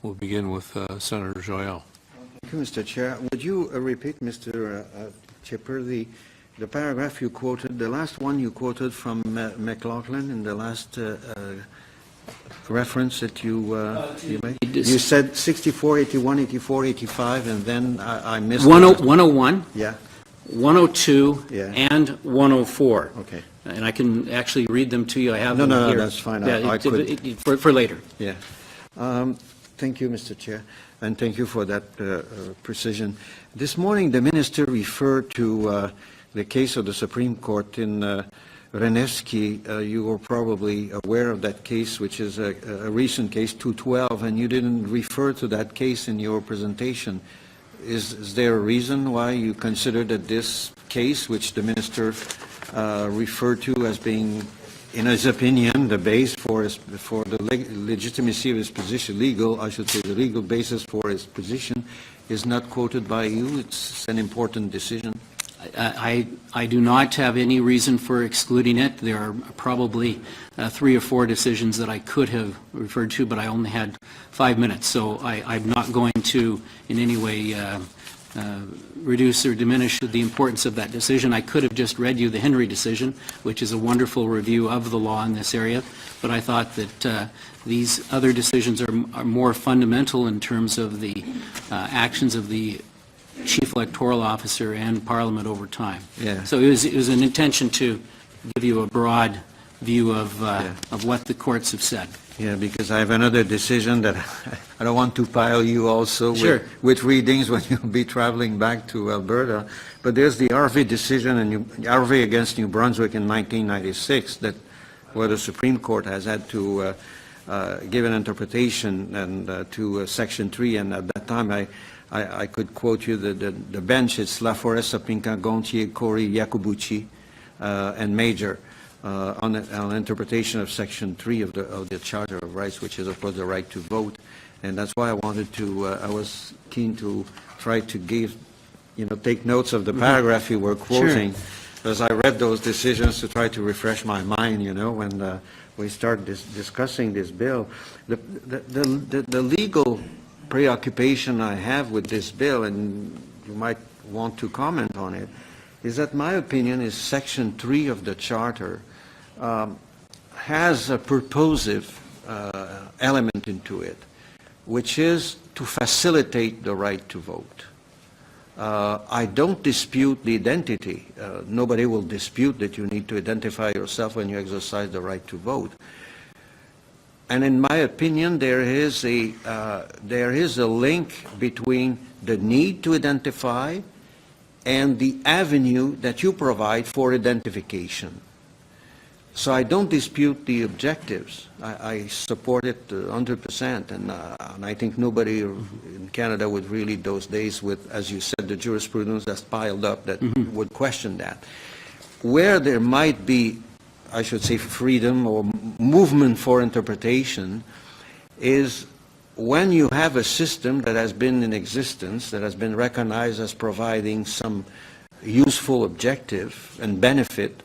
We'll begin with Senator Joyal. Thank you, Mr. Chair. Would you repeat, Mr. Chipeur, the paragraph you quoted, the last one you quoted from McLaughlin in the last reference that you made? You said 64, 81, 84, 85, and then I missed 101, yeah. 102, Yeah. and 104. Okay. And I can actually read them to you. I have No, them here. no, that's fine. Yeah, I could. for later. Yeah. Thank you, Mr. Chair, and thank you for that precision. This morning, the minister referred to the case of the Supreme Court in Renevsky. You were probably aware of that case, which is a recent case, 212, and you didn't refer to that case in your presentation. Is there a reason why you consider that this case, which the minister referred to as being, in his opinion, the base for the legitimacy of his position, the legal basis for his position, is not quoted by you? It's an important decision. I do not have any reason for excluding it. There are probably 3 or 4 decisions that I could have referred to, but I only had 5 minutes, so I'm not going to in any way reduce or diminish the importance of that decision. I could have just read you the Henry decision, which is a wonderful review of the law in this area, but I thought that these other decisions are more fundamental in terms of the actions of the Chief Electoral Officer and Parliament over time. Yeah. So it was an intention to give you a broad view of what the courts have said. Yeah, because I have another decision that I don't want to pile you also Sure. with readings when you'll be traveling back to Alberta. But there's the Harvey decision, and Harvey against New Brunswick in 1996, that where the Supreme Court has had to give an interpretation and to Section 3, and at that time I could quote you the bench. It's La Forest, Sapinka, Gontier, Kory, Yakubuchi, and Major on interpretation of Section 3 of the Charter of Rights, which is, of course, the right to vote. And that's why I wanted to, I was keen to try to give, take notes of the paragraph you were quoting, because I read those decisions to try to refresh my mind, when we start discussing this bill. The legal preoccupation I have with this bill, and you might want to comment on it, is that my opinion is Section 3 of the Charter has a purposive element into it, which is to facilitate the right to vote. I don't dispute the identity. Nobody will dispute that you need to identify yourself when you exercise the right to vote. And in my opinion, there is a link between the need to identify and the avenue that you provide for identification. So I don't dispute the objectives. I support it 100%, and I think nobody in Canada would really, those days with, as you said, the jurisprudence that's piled up that would question that. Where there might be, I should say, freedom or movement for interpretation is when you have a system that has been in existence, that has been recognized as providing some useful objective and benefit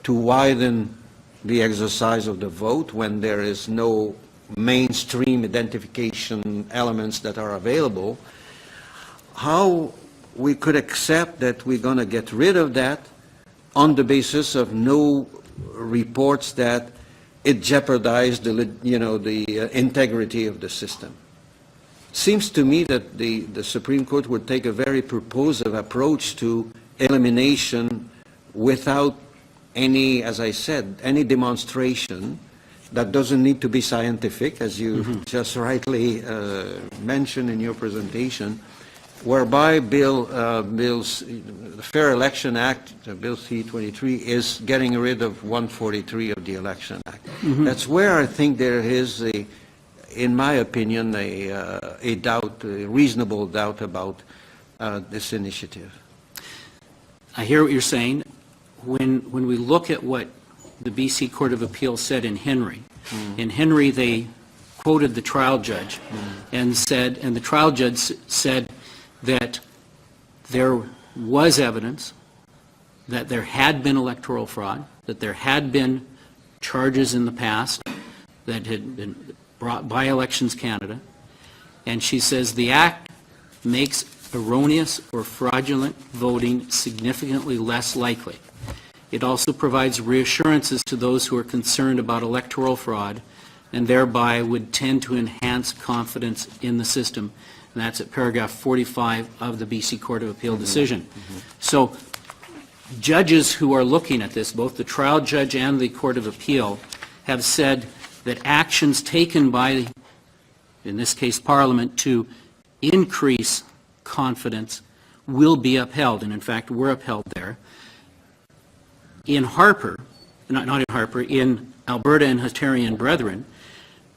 to widen the exercise of the vote when there is no mainstream identification elements that are available, how we could accept that we're going to get rid of that on the basis of no reports that it jeopardized the integrity of the system. Seems to me that the Supreme Court would take a very purposive approach to elimination without any, as I said, any demonstration that doesn't need to be scientific, as you just rightly mentioned in your presentation, whereby the Fair Election Act, Bill C-23, is getting rid of 143 of the Election Act. That's where I think there is, in my opinion, a doubt, a reasonable doubt about this initiative. I hear what you're saying. When we look at what the BC Court of Appeal said in Henry, they quoted the trial judge and the trial judge said that there was evidence that there had been electoral fraud, that there had been charges in the past that had been brought by Elections Canada, And she says the act makes erroneous or fraudulent voting significantly less likely. It also provides reassurances to those who are concerned about electoral fraud and thereby would tend to enhance confidence in the system. And that's at paragraph 45 of the BC Court of Appeal decision. So judges who are looking at this, both the trial judge and the Court of Appeal, have said that actions taken by, in this case, Parliament, to increase confidence will be upheld, and in fact were upheld there. In Harper, not in Harper, in Alberta and Hatarian Brethren,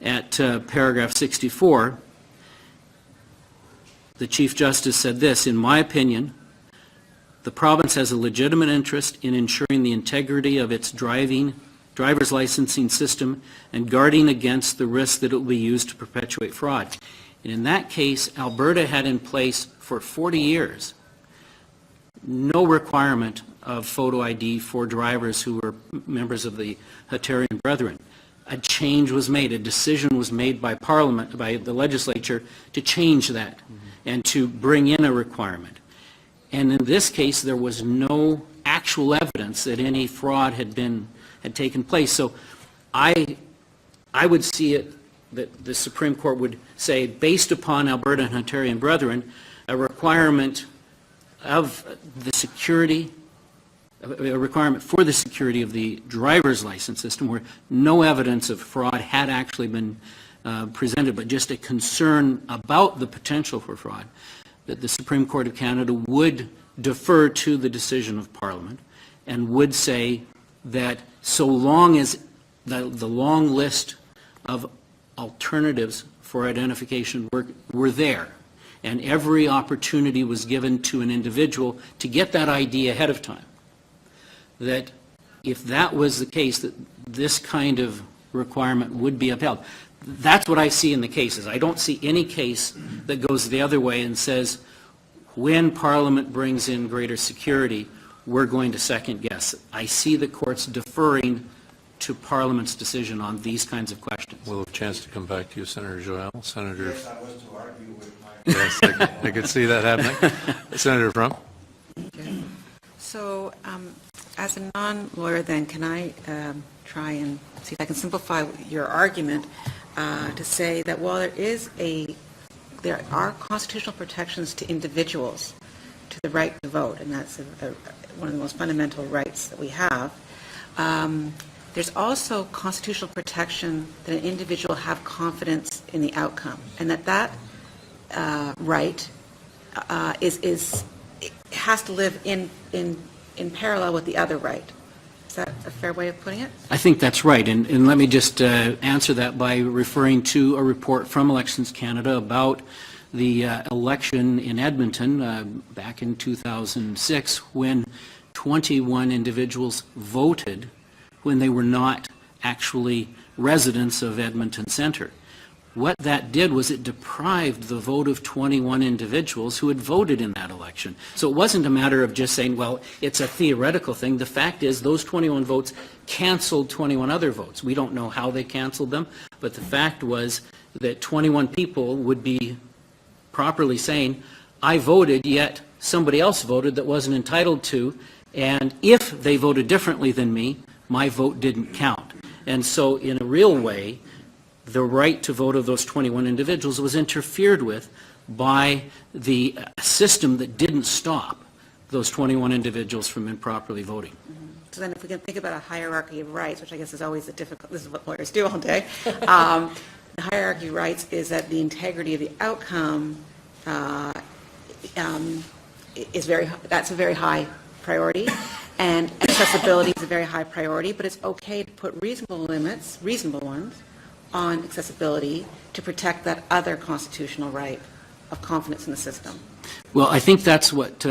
at paragraph 64, the Chief Justice said this: in my opinion, the province has a legitimate interest in ensuring the integrity of its driver's licensing system and guarding against the risk that it will be used to perpetuate fraud. And in that case, Alberta had in place for 40 years no requirement of photo ID for drivers who were members of the Hatarian Brethren. A change was made, a decision was made by Parliament, by the legislature, to change that and to bring in a requirement. And in this case, there was no actual evidence that any fraud had taken place. So I would see it that the Supreme Court would say, based upon Alberta and Hatarian Brethren, a requirement of the security, a requirement for the security of the driver's license system where no evidence of fraud had actually been presented, but just a concern about the potential for fraud, that the Supreme Court of Canada would defer to the decision of Parliament and would say that so long as the long list of alternatives for identification were there, and every opportunity was given to an individual to get that ID ahead of time, that if that was the case, that this kind of requirement would be upheld. That's what I see in the cases. I don't see any case that goes the other way and says, when Parliament brings in greater security, we're going to second guess. I see the courts deferring to Parliament's decision on these kinds of questions. We'll have a chance to come back to you, Senator Joel. Senator. Yes, I was to argue with my... Yes, I could see that happening. Senator From. Okay. So, as a non-lawyer then, can I try and see if I can simplify your argument to say that while there are constitutional protections to individuals, to the right to vote, and that's one of the most fundamental rights that we have, there's also constitutional protection that an individual have confidence in the outcome, and that right has to live in parallel with the other right. Is that a fair way of putting it? I think that's right, and let me just answer that by referring to a report from Elections Canada about the election in Edmonton back in 2006 when 21 individuals voted when they were not actually residents of Edmonton Centre. What that did was it deprived the vote of 21 individuals who had voted in that election. So it wasn't a matter of just saying, well, it's a theoretical thing. The fact is those 21 votes canceled 21 other votes. We don't know how they canceled them, but the fact was that 21 people would be properly saying, I voted, yet somebody else voted that wasn't entitled to, and if they voted differently than me, my vote didn't count. And so in a real way, the right to vote of those 21 individuals was interfered with by the system that didn't stop those 21 individuals from improperly voting. So then if we can think about a hierarchy of rights, which I guess is always a difficult, this is what lawyers do all day, the hierarchy of rights is that the integrity of the outcome that's a very high priority, and accessibility is a very high priority, but it's okay to put reasonable limits, reasonable ones, on accessibility to protect that other constitutional right of confidence in the system. Well, I think that's what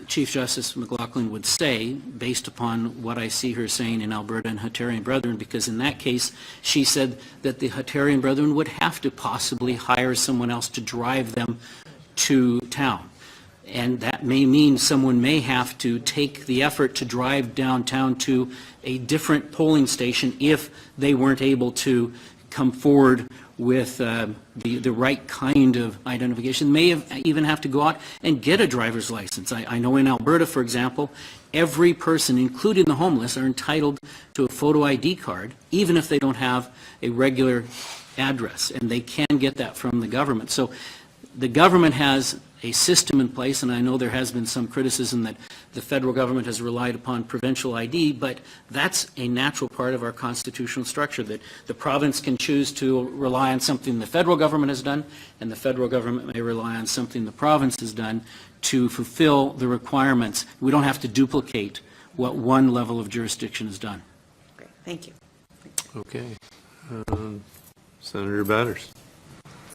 Chief Justice McLaughlin would say, based upon what I see her saying in Alberta and Hatarian Brethren, because in that case, she said that the Hatarian Brethren would have to possibly hire someone else to drive them to town. And that may mean someone may have to take the effort to drive downtown to a different polling station if they weren't able to come forward with the right kind of identification may even have to go out and get a driver's license. I know in Alberta, for example, every person, including the homeless, are entitled to a photo ID card, even if they don't have a regular address, and they can get that from the government. So the government has a system in place, and I know there has been some criticism that the federal government has relied upon provincial ID, but that's a natural part of our constitutional structure, that the province can choose to rely on something the federal government has done, and the federal government may rely on something the province has done to fulfill the requirements. We don't have to duplicate what one level of jurisdiction has done. Great, thank you. Okay. Senator Batters.